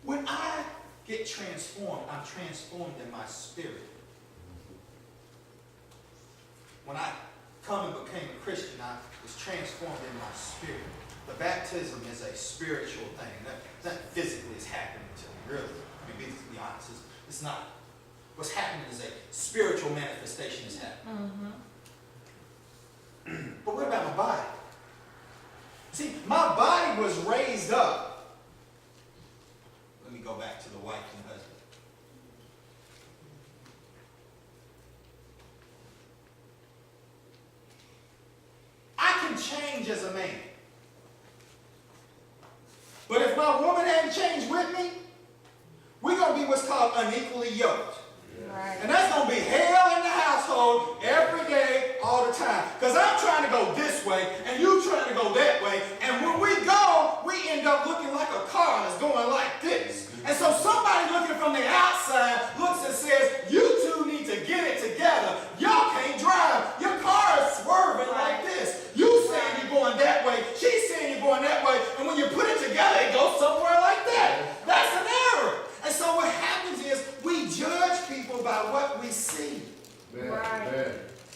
When I get transformed, I'm transformed in my spirit. When I come and became a Christian, I was transformed in my spirit. The baptism is a spiritual thing. That physically is happening to me, really. To be honest, it's not. What's happening is a spiritual manifestation is happening. Mm-hmm. But what about my body? See, my body was raised up. Let me go back to the wife and husband. I can change as a man. But if my woman hadn't changed with me, we're going to be what's called unequally yoked. Right. And that's going to be hell in the household every day, all the time. Because I'm trying to go this way, and you trying to go that way. And when we go, we end up looking like a car that's going like this. And so somebody looking from the outside looks and says, you two need to get it together. Y'all can't drive. Your car is swerving like this. You saying you're going that way. She's saying you're going that way. And when you put it together, it goes somewhere like that. That's an error. And so what happens is we judge people by what we see. Right.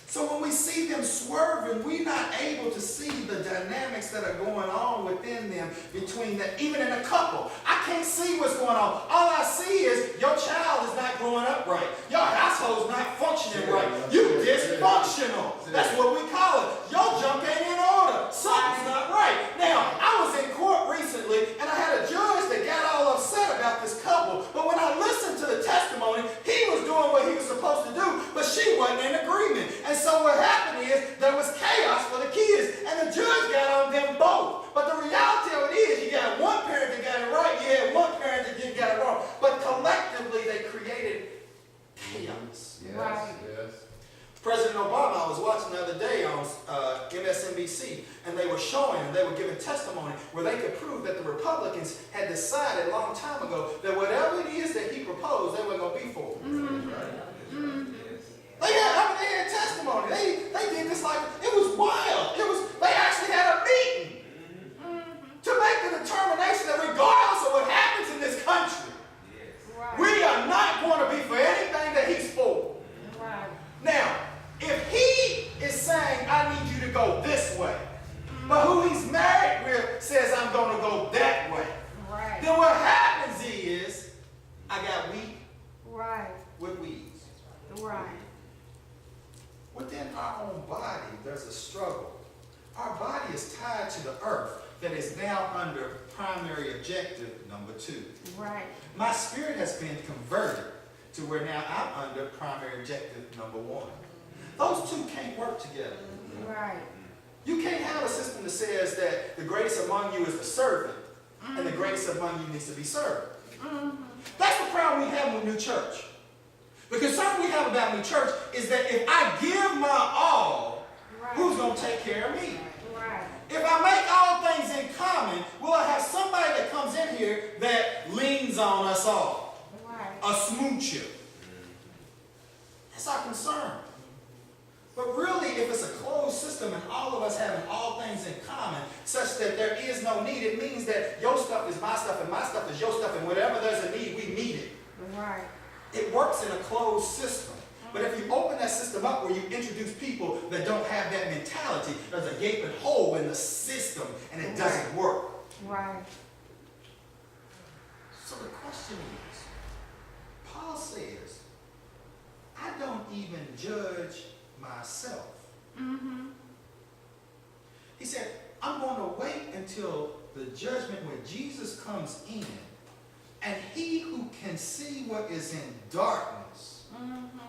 So when we see them swerving, we're not able to see the dynamics that are going on within them, between them, even in a couple. I can't see what's going on. All I see is your child is not growing up right. Your household's not functioning right. You dysfunctional. That's what we call it. Your junk ain't in order. Something's not right. Now, I was in court recently, and I had a judge that got all upset about this couple. But when I listened to the testimony, he was doing what he was supposed to do, but she wasn't in agreement. And so what happened is there was chaos for the kids, and the judge got on them both. But the reality of it is you got one parent that got it right, you had one parent that didn't get it wrong. But collectively they created chaos. Yes, right. Yes. President Obama, I was watching the other day on MSNBC, and they were showing, and they were giving testimony where they could prove that the Republicans had decided a long time ago that whatever it is that he proposed, they were going to be for. Mm-hmm. Mm-hmm. They had testimony. They did this like, it was wild. They actually had a meeting to make the determination that regardless of what happens in this country, we are not going to be for anything that he's for. Right. Now, if he is saying, I need you to go this way, but who he's married with says, I'm going to go that way, right, then what happens is, I got wheat with weeds. Right. Within our own body, there's a struggle. Our body is tied to the earth that is now under primary objective number 2. Right. My spirit has been converted to where now I'm under primary objective number 1. Those two can't work together. Right. You can't have a system that says that the greatest among you is the servant, and the greatest among you needs to be served. That's the problem we have with New Church. The concern we have about New Church is that if I give my all, who's going to take care of me? Right. If I make all things in common, will I have somebody that comes in here that leans on us all? Right. A smoocher. That's our concern. But really, if it's a closed system and all of us having all things in common, such that there is no need, it means that your stuff is my stuff and my stuff is your stuff, and whatever there's a need, we need it. Right. It works in a closed system. But if you open that system up where you introduce people that don't have that mentality, there's a gaping hole in the system and it doesn't work. Right. So the question is, Paul says, I don't even judge myself. Mm-hmm. He said, I'm going to wait until the judgment when Jesus comes in, and he who can see what is in darkness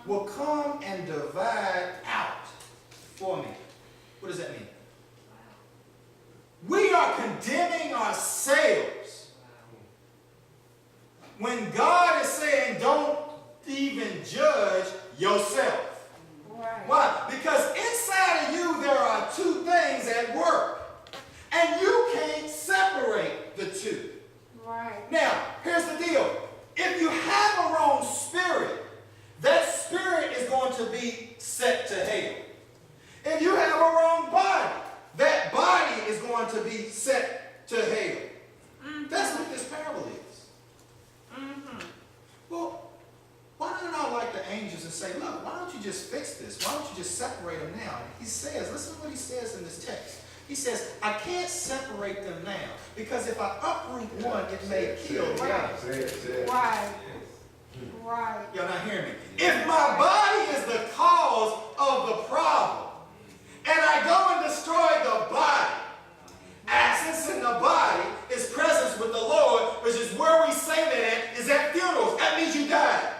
will come and divide out for me. What does that mean? We are condemning ourselves when God is saying, don't even judge yourself. Right. Why? Because inside of you there are two things at work, and you can't separate the two. Right. Now, here's the deal. If you have a wrong spirit, that spirit is going to be set to hell. If you have a wrong body, that body is going to be set to hell. That's what this parable is. just fix this? Why don't you just separate them now? He says, listen to what he says in this text. He says, I can't separate them now because if I uproot one, it may kill the other. Right. Right. Y'all not hearing me? If my body is the cause of the problem, and I go and destroy the body, absence in the body is presence with the Lord, which is where we say that is at funerals. That means you died.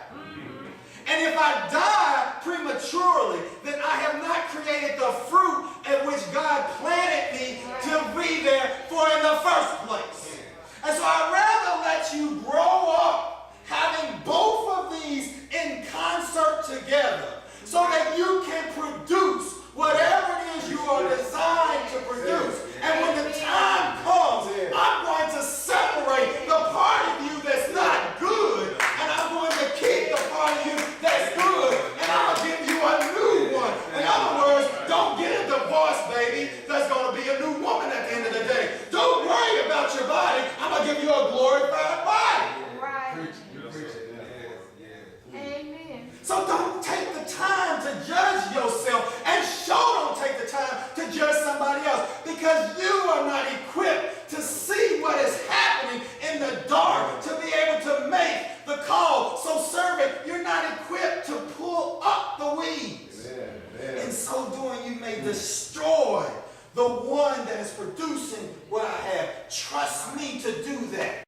And if I die prematurely, then I have not created the fruit at which God planted me to be there for in the first place. And so I'd rather let you grow up having both of these in concert together so that you can produce whatever it is you are designed to produce. And when the time comes, I'm going to separate the part of you that's not good, and I'm going to keep the part of you that's good, and I'm going to give you a new one. In other words, don't get a divorce, baby. There's going to be a new woman at the end of the day. Don't worry about your body. I'm going to give you a glorified body. Right. Amen. So don't take the time to judge yourself, and don't take the time to judge somebody else, because you are not equipped to see what is happening in the dark to be able to make the call. So servant, you're not equipped to pull up the weeds. In so doing, you may destroy